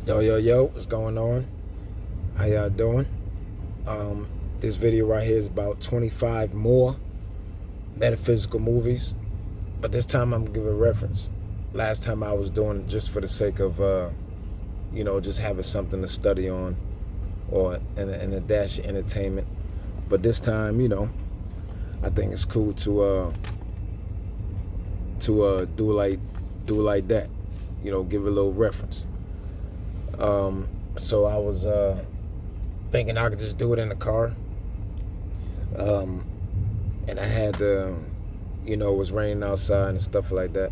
Yo, what's going on? How y'all doing? This video right here is about 25 more metaphysical movies, but this time I'm gonna give a reference. Last time I was doing it just for the sake of, just having something to study on, or in a dash of entertainment. But this time, I think it's cool to do like that. Give a little reference. So I was thinking I could just do it in the car. And I had it was raining outside and stuff like that.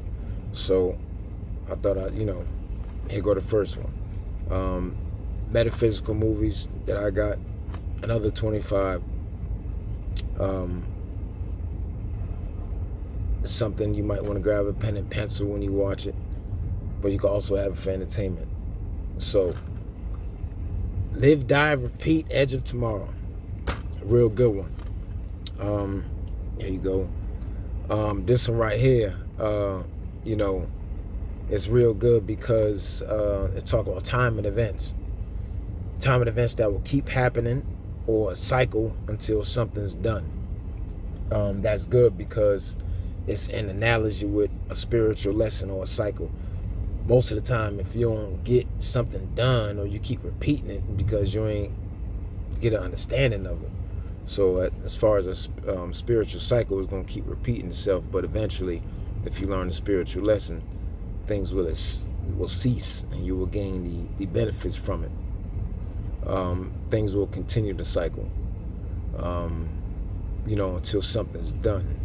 So I thought here go the first one. Metaphysical movies that I got, another 25. Something you might want to grab a pen and pencil when you watch it, but you can also have it for entertainment. So, Live, Die, Repeat, Edge of Tomorrow. A real good one. Here you go. This one right here, it's real good because it talk about time and events. Time and events that will keep happening or cycle until something's done. That's good because it's an analogy with a spiritual lesson or a cycle. Most of the time, if you don't get something done or you keep repeating it because you ain't get an understanding of it. So as far as a spiritual cycle, is going to keep repeating itself, but eventually, if you learn the spiritual lesson, things will cease and you will gain the benefits from it. Things will continue to cycle, until something's done.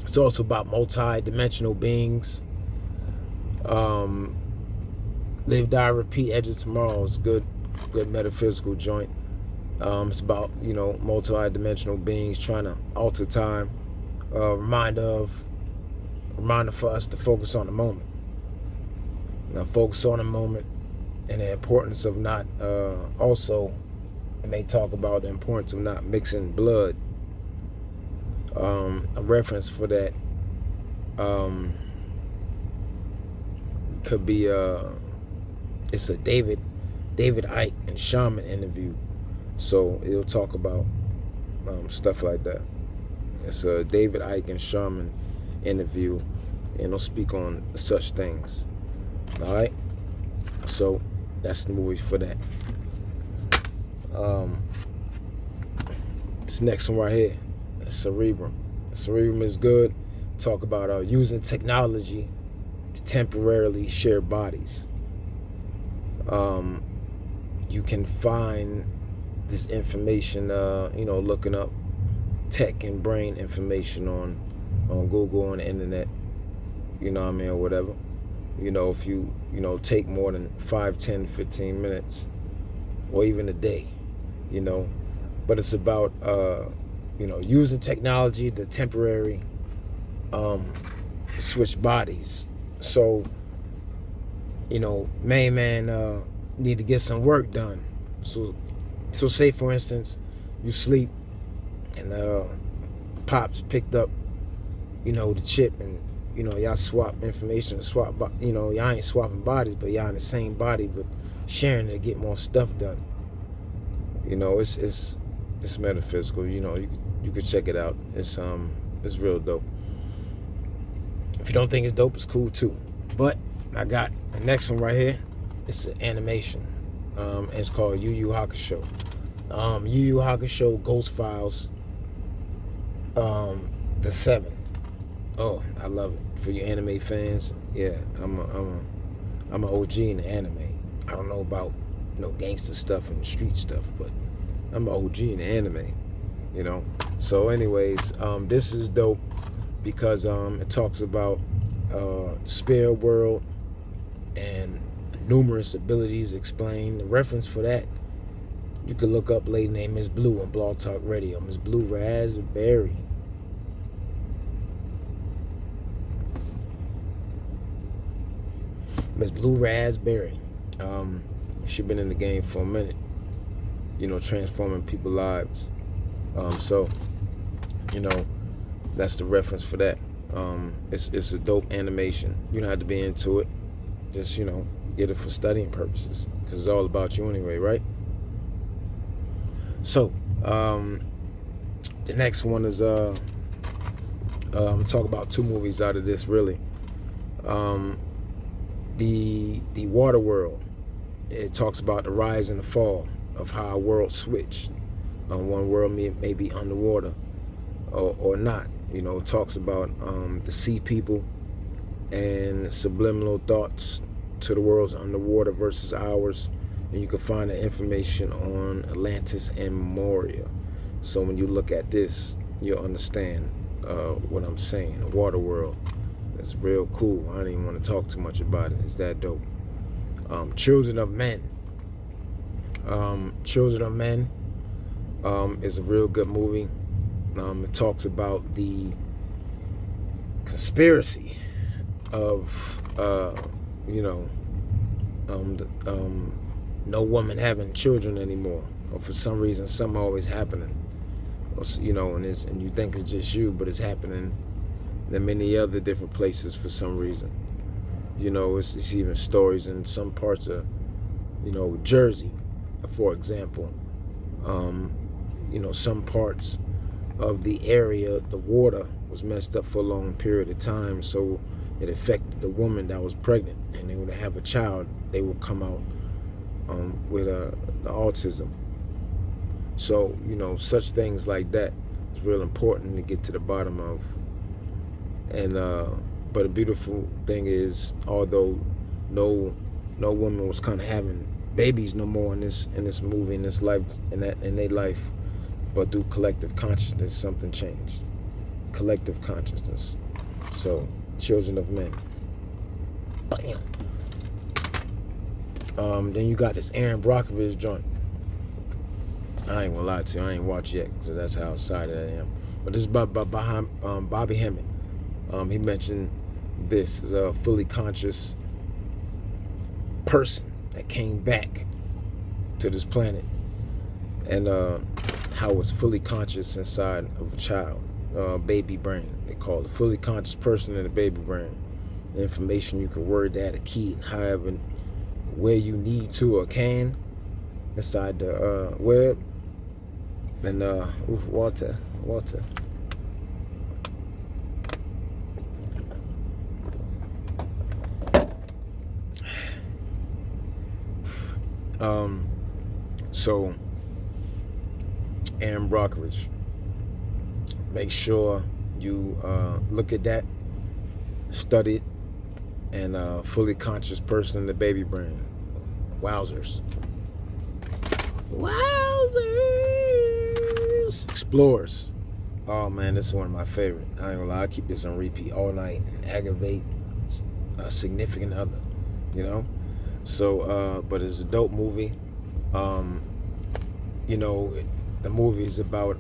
It's also about multi-dimensional beings. Live, Die, Repeat, Edge of Tomorrow is good metaphysical joint. It's about, multi-dimensional beings trying to alter time. Reminder for us to focus on the moment. Focus on the moment and the importance of not, also, and they talk about the importance of not mixing blood. A reference for that could be it's a David Icke and Shaman interview, so it'll talk about stuff like that. It's a David Icke and Shaman interview, and it'll speak on such things. All right, so that's the movie for that. This next one right here, Cerebrum. Cerebrum is good. Talk about using technology to temporarily share bodies. You can find this information, looking up tech and brain information on Google, on the internet, or whatever. If you, take more than 5, 10, 15 minutes, or even a day, but it's about, using technology to temporary switch bodies. So, main man need to get some work done. So say for instance, you sleep and Pops picked up, the chip, and y'all swap information, y'all ain't swapping bodies, but y'all in the same body, but sharing it to get more stuff done. It's metaphysical. You could check it out. It's real dope. If you don't think it's dope, it's cool too. But I got the next one right here. It's an animation. And it's called Yu Yu Hakusho. Yu Yu Hakusho Ghost Files. The 7. Oh, I love it. For you anime fans, yeah, I'm an OG in the anime. I don't know about gangster stuff and street stuff, but I'm an OG in the anime. So anyways, this is dope because it talks about spirit world and numerous abilities explained. The reference for that, you could look up lady named Miss Blue on Blog Talk Radio. Miss Blue Raspberry. Miss Blue Raspberry. She been in the game for a minute, transforming people's lives. So, that's the reference for that. It's a dope animation. You don't have to be into it. Just, Get it for studying purposes, because it's all about you anyway, right? So, the next one is I'm gonna talk about 2 movies out of this, really. The Water World. It talks about the rise and the fall of how a world switched. One world may be underwater or not. You know, it talks about the sea people and subliminal thoughts to the world's underwater versus ours. And you can find the information on Atlantis and Memoria. So when you look at this, you'll understand what I'm saying. The Water World. It's real cool. I don't even want to talk too much about it. It's that dope. Children of Men. Children of Men is a real good movie. It talks about the conspiracy of, no woman having children anymore. Or for some reason, something always happening. And you think it's just you, but it's happening in many other different places for some reason. It's even stories in some parts of, Jersey, for example. Some parts of the area, the water was messed up for a long period of time, so it affected the woman that was pregnant, and they would have a child, they would come out with the autism. So, such things like that is real important to get to the bottom of. And but a beautiful thing is, although no woman was kind of having babies no more in this movie, in this life, in their life, but through collective consciousness, something changed. Collective consciousness. So, Children of Men. Bam. Then you got this Aaron Brockovich joint. I ain't gonna lie to you, I ain't watched yet, so that's how excited I am. But this is by Bobby Hemmett. He mentioned this is a fully conscious person that came back to this planet, and how it's fully conscious inside of a child, baby brain. They call it a fully conscious person in a baby brain. The information you can word that, a key, and however, where you need to or can inside the web. And water. So Aaron Brockovich, make sure you look at that, study it, and fully conscious person in the baby brain. Wowzers. Explorers. Oh man, this is one of my favorite. I ain't gonna lie, I keep this on repeat all night and aggravate a significant other, So, but it's a dope movie. The movie is about,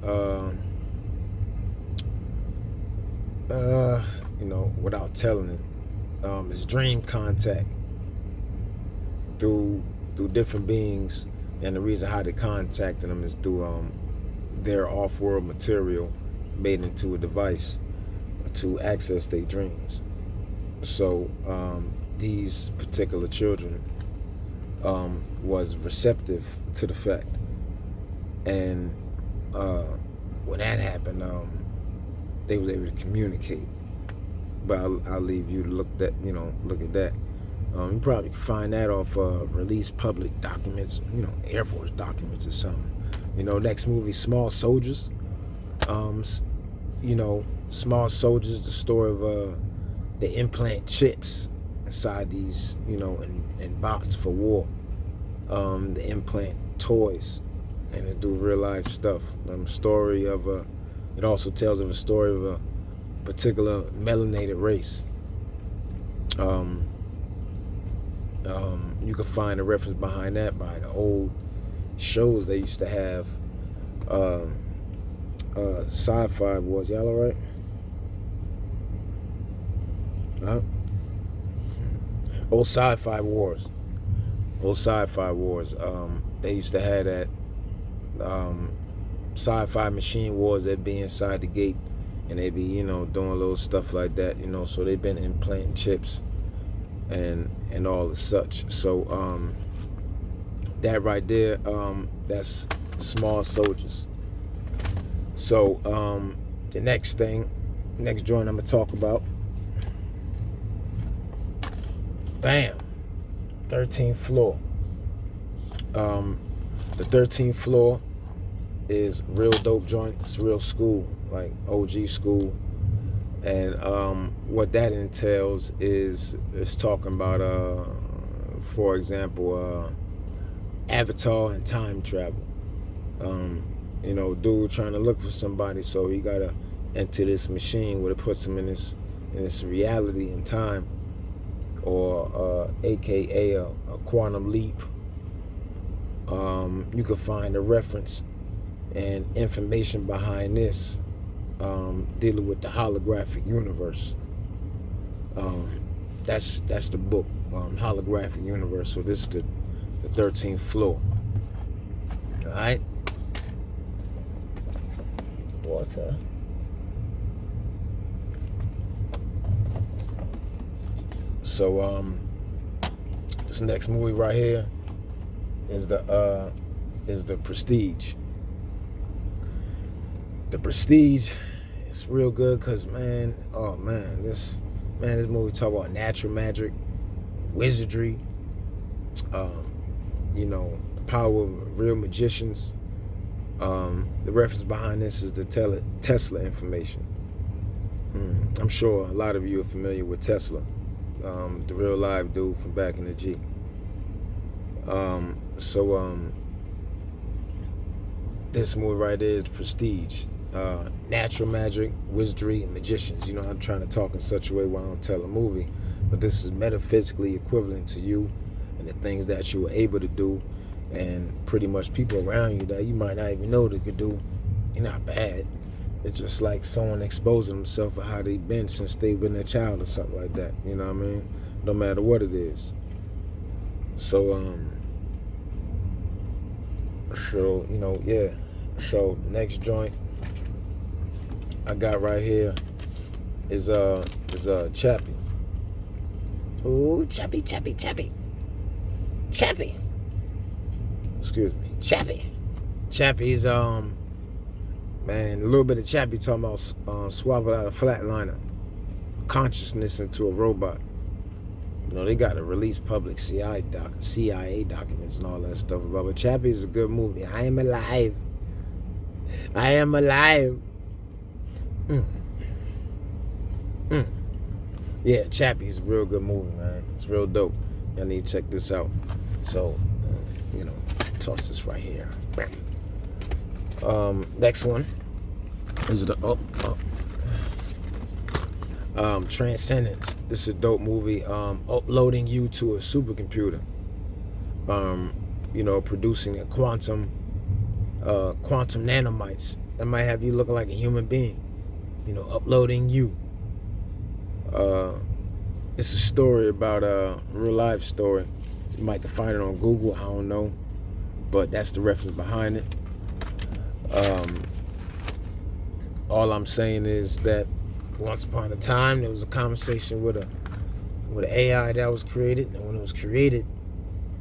without telling it, it's dream contact through different beings, and the reason how they contacting them is through their off-world material made into a device to access their dreams. So these particular children was receptive to the fact, and when that happened, they was able to communicate. But I'll leave you to look at that. You probably can find that off released public documents, Air Force documents or something. Next movie, Small Soldiers. Small Soldiers, the story of they implant chips inside these, in bots for war. They implant toys, and they do real life stuff. Story of it also tells of a story of a particular melanated race. You can find a reference behind that by the old shows they used to have. Sci-Fi Wars. Y'all alright? Huh? Old Sci-Fi Wars. They used to have that sci-fi machine wars that be inside the gate, and they be, doing little stuff like that, so they've been implanting chips and all the such. So that right there, that's small soldiers. So the next joint I'm gonna talk about, bam, 13th floor. The 13th floor is real dope joint. It's real school, like OG school. And what that entails is it's talking about, for example, Avatar and time travel. You know, dude trying to look for somebody, so he gotta enter this machine where it puts him in this reality in time, or AKA a quantum leap. You can find a reference and information behind this, dealing with the holographic universe. That's the book, Holographic Universe. So this is the 13th floor. All right. Water. So this next movie right here is the Prestige. The Prestige is real good because this movie talk about natural magic, wizardry, you know, the power of real magicians. The reference behind this is the Tesla information. I'm sure a lot of you are familiar with Tesla, the real live dude from back in the G. This movie right there is Prestige. Natural magic, wizardry, and magicians. You know, I'm trying to talk in such a way where I don't tell a movie, but this is metaphysically equivalent to you and the things that you were able to do, and pretty much people around you that you might not even know they could do. You're not bad. It's just like someone exposing themselves for how they've been since they've been a child or something like that. You know what I mean? No matter what it is. So you know, yeah. So next joint I got right here is Chappie. Ooh, Chappie. Excuse me, Chappie. Chappie's man, a little bit of Chappie talking about swapping out a flatliner consciousness into a robot. You know, they got to release public CIA documents and all that stuff about it. But Chappie is a good movie. I am alive. Yeah, Chappie is a real good movie, man. It's real dope. Y'all need to check this out. So, you know, toss this right here. Next one is the Transcendence. This is a dope movie. Uploading you to a supercomputer. You know, producing a quantum nanomites that might have you looking like a human being. You know, uploading you. It's a story about a real life story. You might can find it on Google, I don't know, but that's the reference behind it. All I'm saying is that once upon a time there was a conversation with an AI that was created, and when it was created,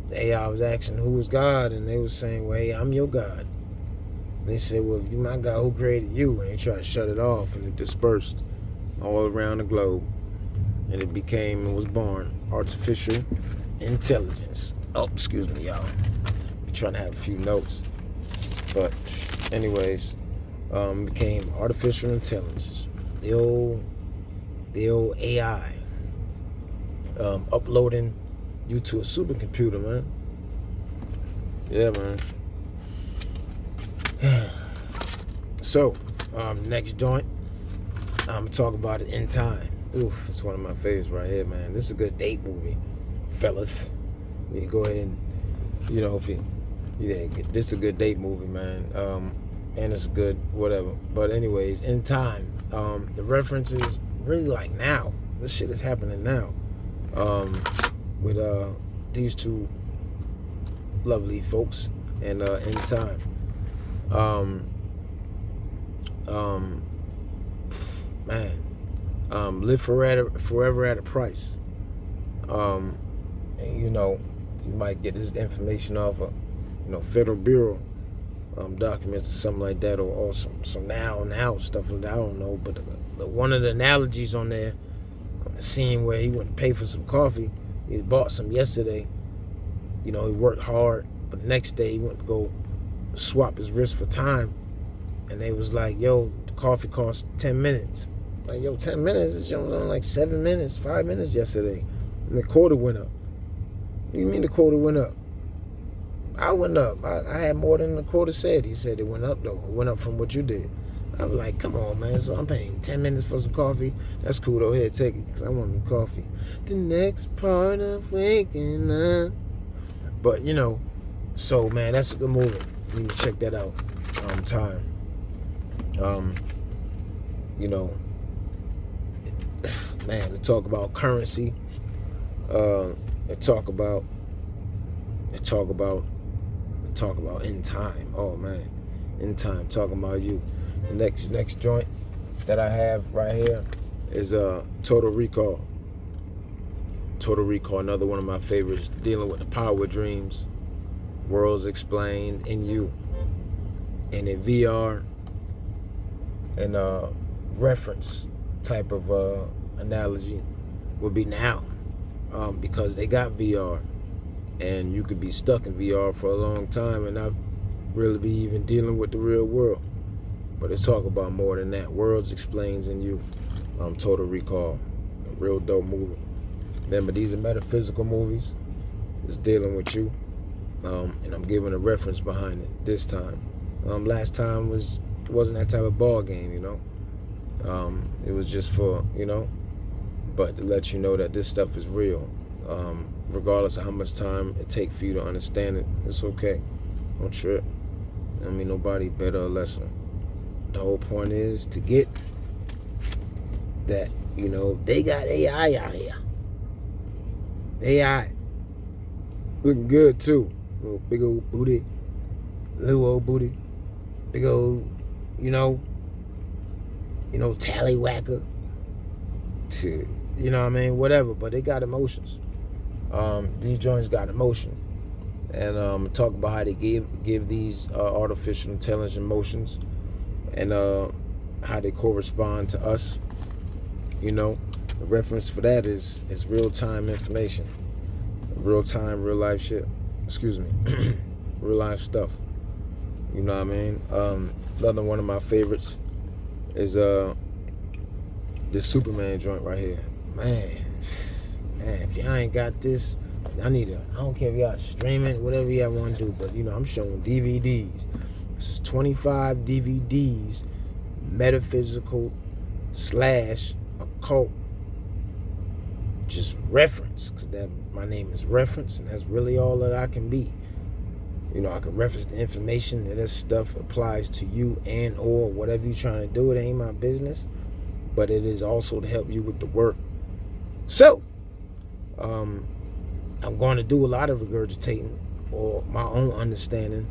the AI was asking who was God, and they was saying, well, hey, I'm your God. And they said, well, if you my God, who created you? And they tried to shut it off, and it dispersed all around the globe, and it was born artificial intelligence. Oh, excuse me, y'all. I'm trying to have a few notes, but anyways, became artificial intelligence. The old AI, uploading you to a supercomputer, man. Yeah, man. So, next joint, I'm talking about it In Time. Oof, it's one of my favorites right here, man. This is a good date movie, fellas. You go ahead and, you know, this is a good date movie, man. And it's good, whatever. But anyways, In Time. The reference is really like now. This shit is happening now. With these two lovely folks and In Time. Man. Live forever at a price. And, you might get this information off of, Federal Bureau documents or something like that, or some now stuff like that. I don't know, but one of the analogies on there, seeing where he went to pay for some coffee, he bought some yesterday. He worked hard, but the next day he went to go swap his wrist for time, and they was like, yo, the coffee cost 10 minutes. Like, yo, 10 minutes? It's only like 7 minutes, 5 minutes yesterday. And the quarter went up. What do you mean the quarter went up? I went up. I had more than the quarter said. He said it went up, though. It went up from what you did. I was like, come on, man. So I'm paying 10 minutes for some coffee. That's cool, though. Here, take it, because I want some coffee. The next part of waking up. But, so, man, that's a good movie. You need to check that out. Time. Man, to talk about currency. They talk about in time. Oh man, in time. Talking about you. The next joint that I have right here is Total Recall. Total Recall, another one of my favorites, dealing with the power of dreams, worlds explained in you, and in VR, and reference type of analogy would be now, because they got VR. And you could be stuck in VR for a long time and not really be even dealing with the real world. But it's talk about more than that. Worlds Explains in You. Total Recall. A real dope movie. Remember, these are metaphysical movies. It's dealing with you. And I'm giving a reference behind it this time. Last time wasn't that type of ball game, It was just for, but to let you know that this stuff is real. Regardless of how much time it takes for you to understand it, it's okay. Don't trip. I mean, nobody better or lesser. The whole point is to get that, they got AI out here. AI. Looking good, too. Little big old booty. Little old booty. Big old, tallywhacker. Whatever. But they got emotions. These joints got emotion, and talk about how they give these artificial intelligence emotions, and how they correspond to us. The reference for that is real-time information, real-time, real-life shit. Excuse me, real-life stuff. You know what I mean? Another one of my favorites is this Superman joint right here, man. Man, if y'all ain't got this, I don't care if y'all streaming, whatever y'all want to do, but I'm showing DVDs. This is 25 DVDs, Metaphysical / Occult. Just reference, because my name is Reference, and that's really all that I can be. I can reference the information, and this stuff applies to you and or whatever you're trying to do. It ain't my business, but it is also to help you with the work. So, I'm going to do a lot of regurgitating or my own understanding,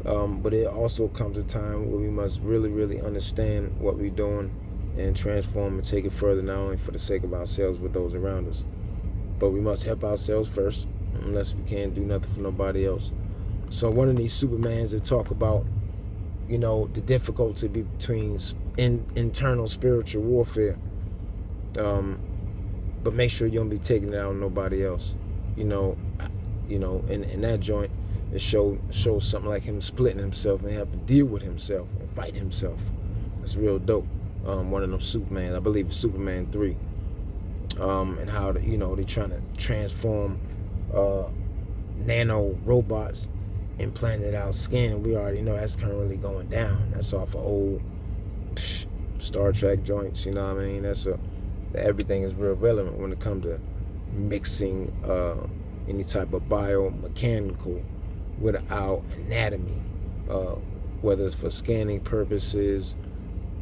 but it also comes a time where we must really, really understand what we're doing and transform and take it further, not only for the sake of ourselves but those around us. But we must help ourselves first, unless we can't do nothing for nobody else. So one of these Supermans that talk about, the difficulty between internal spiritual warfare, but make sure you don't be taking it out on nobody else. In that joint, it shows something like him splitting himself and have to deal with himself and fight himself. That's real dope. One of them Superman, I believe it's Superman 3. And how they're trying to transform nano robots implanted our skin, and we already know that's currently going down. That's off of old Star Trek joints. You know what I mean? Everything is real relevant when it comes to mixing any type of biomechanical with our anatomy, whether it's for scanning purposes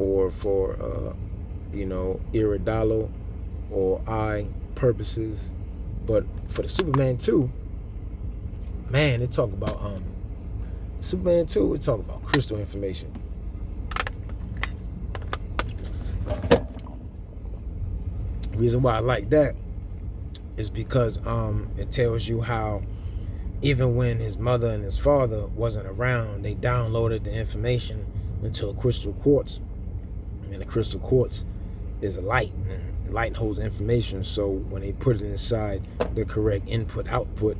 or for iridolo or eye purposes. But for the Superman 2, man, they talk about Superman 2, we talk about crystal information. The reason why I like that is because it tells you how even when his mother and his father wasn't around, they downloaded the information into a crystal quartz. And the crystal quartz is a light, and the light holds information. So when they put it inside the correct input-output,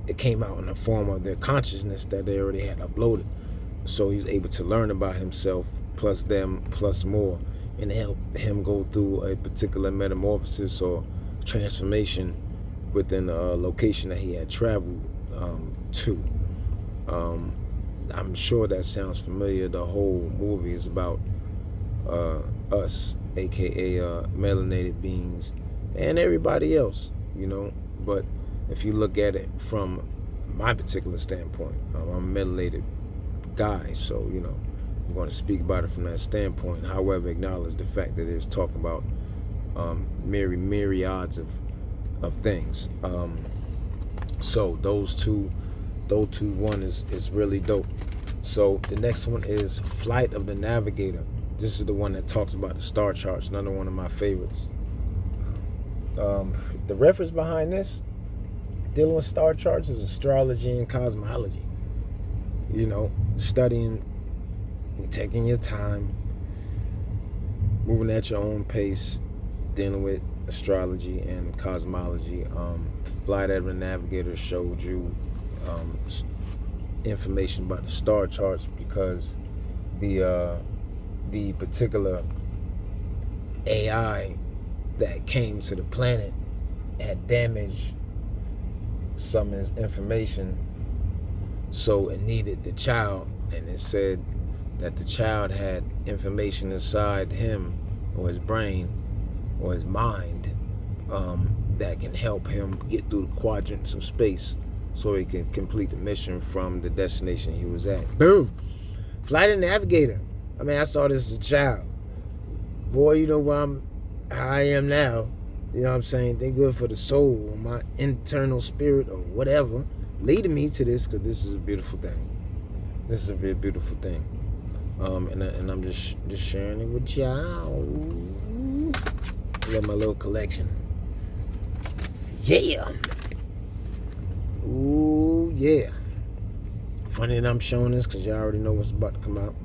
it came out in the form of their consciousness that they already had uploaded. So he was able to learn about himself, plus them, plus more, and help him go through a particular metamorphosis or transformation within a location that he had traveled to. I'm sure that sounds familiar. The whole movie is about us, aka melanated beings, and everybody else, you know. But if you look at it from my particular standpoint, I'm a melanated guy, so you know, I'm going to speak about it from that standpoint. However, acknowledge the fact that it's talking about myriads of things. So those two one is really dope. So the next one is Flight of the Navigator. This is the one that talks about the star charts, another one of my favorites. The reference behind this, dealing with star charts, is astrology and cosmology. You know, studying and taking your time, moving at your own pace, dealing with astrology and cosmology. Flight of the Navigator showed you information about the star charts, because the particular AI that came to the planet had damaged some information, so it needed the child, and it said that the child had information inside him or his brain or his mind that can help him get through the quadrants of space so he can complete the mission from the destination he was at. Boom! Flight of the Navigator. I mean, I saw this as a child. Boy, you know how I am now. You know what I'm saying? They good for the soul, or my internal spirit, or whatever, leading me to this, because this is a beautiful thing. This is a very beautiful thing. And I'm just sharing it with y'all. Got my little collection. Yeah. Ooh, yeah. Funny that I'm showing this, because y'all already know what's about to come out.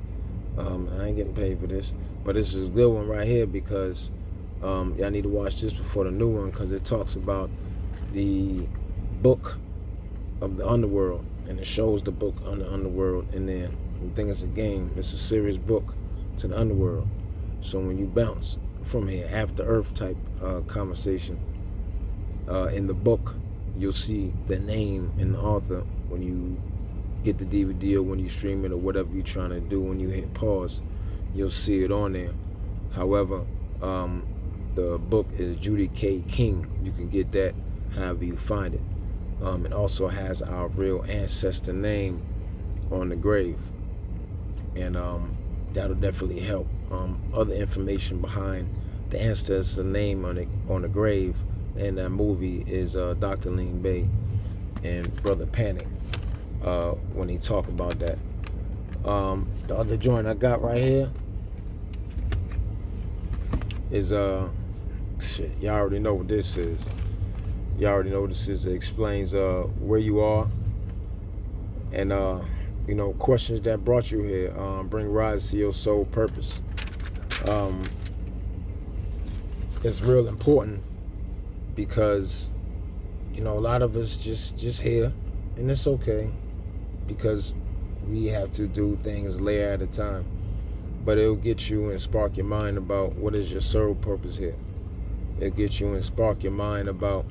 I ain't getting paid for this, but this is a good one right here, because y'all need to watch this before the new one, because it talks about the book of the underworld, and it shows the book on the underworld in there. You think it's a game? It's a serious book to the underworld. So when you bounce from here, after Earth type conversation, in the book, you'll see the name and the author when you get the DVD or when you stream it or whatever you're trying to do. When you hit pause, you'll see it on there. However, the book is Judy K. King. You can get that however you find it. It also has our real ancestor name on the grave, and that'll definitely help. Other information behind the ancestor name on the grave in that movie is Dr. Lean Bay and Brother Panic, when he talk about that. The other joint I got right here is shit, y'all already know what this is. Y'all already know what this is. It explains where you are, and you know, questions that brought you here. Bring rise to your soul purpose. It's real important, because you know, a lot of us just here, and it's okay, because we have to do things layer at a time. But it'll get you and spark your mind about what is your soul purpose here. It'll get you and spark your mind about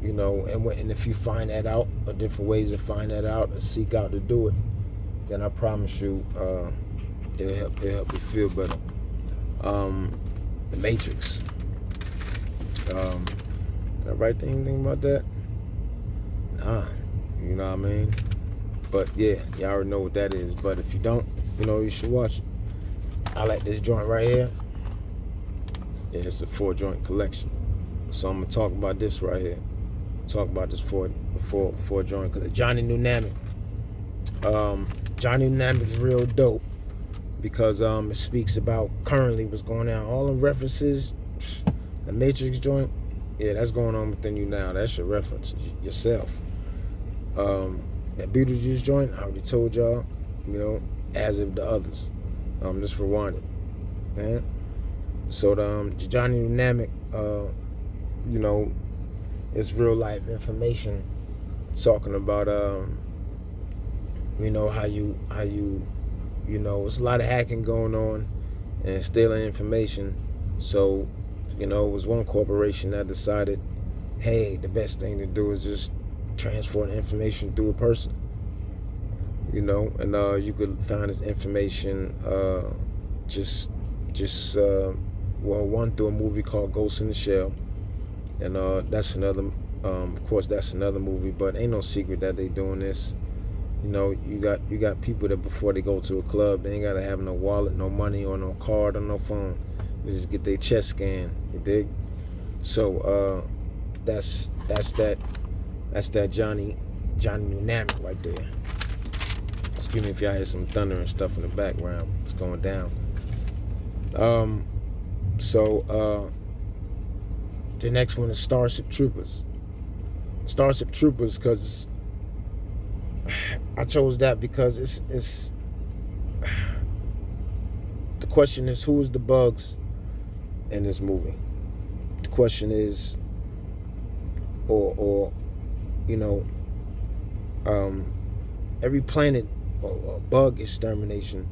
you know, and if you find that out, or different ways to find that out, or seek out to do it, then I promise you, it'll help you feel better. The Matrix. Did I write anything about that? Nah, you know what I mean? But yeah, y'all already know what that is. But if you don't, you know, you should watch it. I like this joint right here. Yeah, it's a 4-joint collection. So I'm gonna talk about this right here. Talk about this four joint, because Johnny Dynamic. Johnny Dynamic is real dope, because it speaks about currently what's going on. All the references, the Matrix joint, Yeah, that's going on within you now. That's your reference, yourself. That Beetlejuice joint, I already told y'all, as of the others. Just rewind it, man. So the Johnny Dynamic, it's real life information talking about, how you, it's a lot of hacking going on and stealing information. So, it was one corporation that decided, hey, the best thing to do is just transfer the information through a person. And you could find this information one through a movie called Ghost in the Shell, and that's another. Of course, that's another movie, but ain't no secret that they doing this. You got people that before they go to a club, they ain't gotta have no wallet, no money, or no card, or no phone. They just get their chest scanned. You dig? So that's that Johnny Dynamic right there. Excuse me if y'all hear some thunder and stuff in the background. It's going down. So the next one is Starship Troopers. Starship Troopers, because I chose that because it's the question is, who is the bugs in this movie? The question is, or every planet or bug extermination,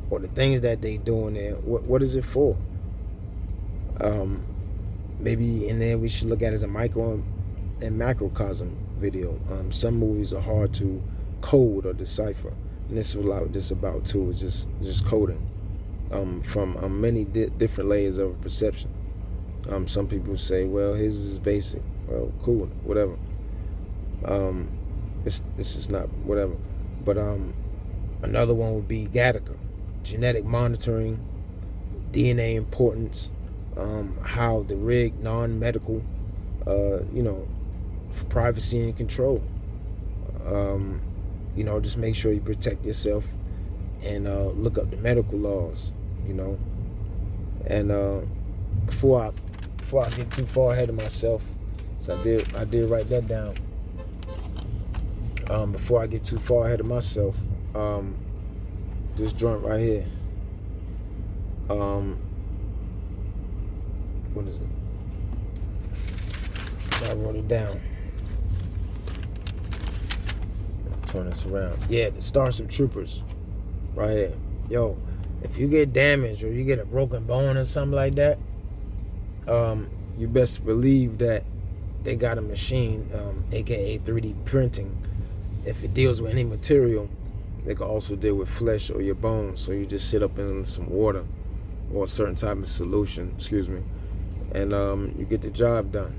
or the things that they doing there, what is it for? Maybe in there we should look at it as a micro and macrocosm video. Some movies are hard to code or decipher, and this is what this about too. Is just coding from many different layers of perception. Some people say, well, his is basic. Well, cool, whatever. It's just not whatever. But another one would be Gattaca, genetic monitoring, DNA importance, how the rig non-medical, for privacy and control. Just make sure you protect yourself and look up the medical laws. And before I get too far ahead of myself, so I did write that down. Before I get too far ahead of myself, this joint right here. What is it? I wrote it down. Turn this around. Yeah, the Starship Troopers, right here. Yo, if you get damaged or you get a broken bone or something like that, you best believe that they got a machine, aka 3D printing. If it deals with any material, they can also deal with flesh or your bones. So you just sit up in some water or a certain type of solution, and you get the job done.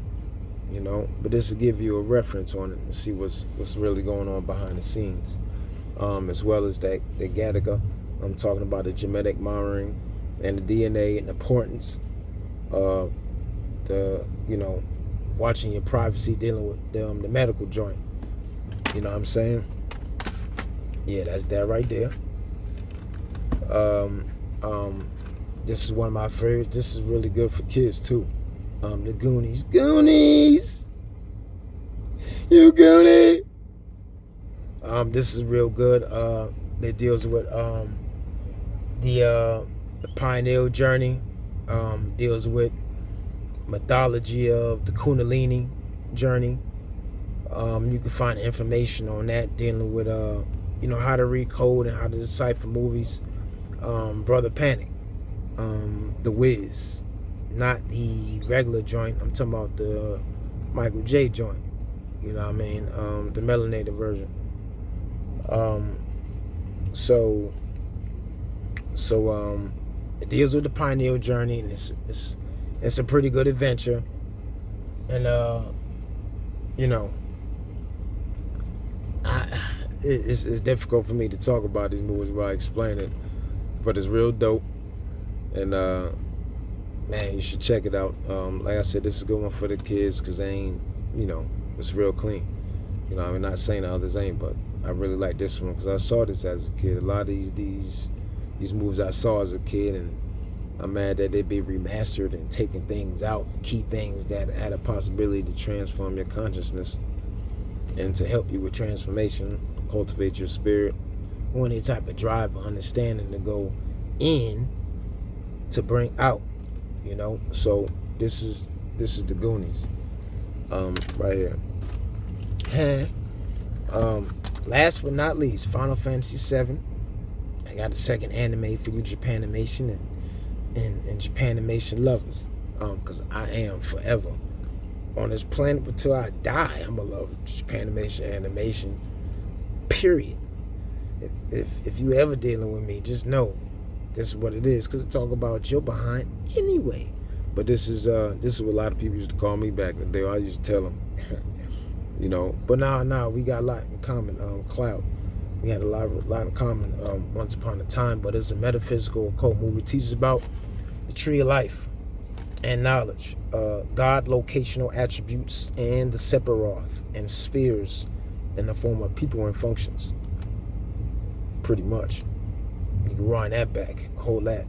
But this will give you a reference on it and see what's really going on behind the scenes, as well as the Gattaca. I'm talking about the genetic monitoring and the DNA and the importance of watching your privacy, dealing with the medical joint. You know what I'm saying? Yeah, that's that right there. This is one of my favorites. This is really good for kids too. The Goonies. Goonies! You Goonie! This is real good. It deals with the pioneer journey. Deals with mythology of the Kundalini journey. You can find information on that, dealing with how to read code and how to decipher movies. Brother Panic, The Wiz, not the regular joint. I'm talking about the Michael J joint. You know what I mean? The melanated version. So it deals with the pioneer journey, and it's a pretty good adventure. And it's difficult for me to talk about these movies while I explain it, but it's real dope. And man, you should check it out. Like I said, this is a good one for the kids because they ain't, it's real clean. I'm not saying the others ain't, but I really like this one because I saw this as a kid. A lot of these movies I saw as a kid, and I'm mad that they be remastered and taking things out, key things that had a possibility to transform your consciousness and to help you with transformation, cultivate your spirit, or any type of drive or understanding to go in to bring out, you know. So this is the Goonies, right here. Last but not least, Final Fantasy VII. I got a second anime for you Japanimation and Japanimation lovers, because I am forever on this planet until I die. I'm gonna love Japanimation animation, period. If you ever dealing with me, just know this is what it is, because it talk about your behind anyway. But this is what a lot of people used to call me back in the day. I used to tell them, you know. But now we got a lot in common. Cloud, we had a lot in common once upon a time. But it's a metaphysical occult movie. It teaches about the tree of life and knowledge, God locational attributes, and the Sephiroth and spheres in the form of people and functions. Pretty much. You can run that back, hold that.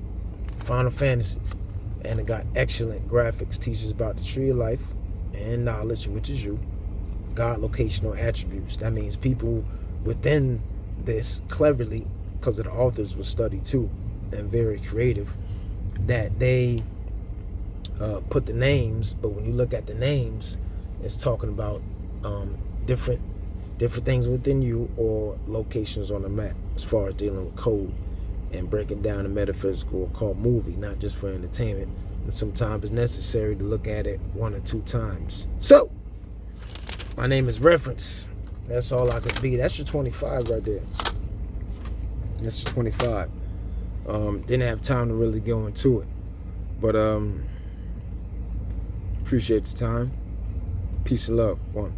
Final Fantasy. And it got excellent graphics, teaches about the tree of life and knowledge, which is you. God locational attributes. That means people within this cleverly, because of the authors was studied too, and very creative, that they put the names, but when you look at the names, it's talking about different things within you or locations on the map as far as dealing with code and breaking down a metaphysical occult movie, not just for entertainment. And sometimes it's necessary to look at it 1 or 2 times. So, my name is Reference. That's all I could be. That's your 25 right there. That's your 25. Didn't have time to really go into it. But appreciate the time. Peace and love. 1.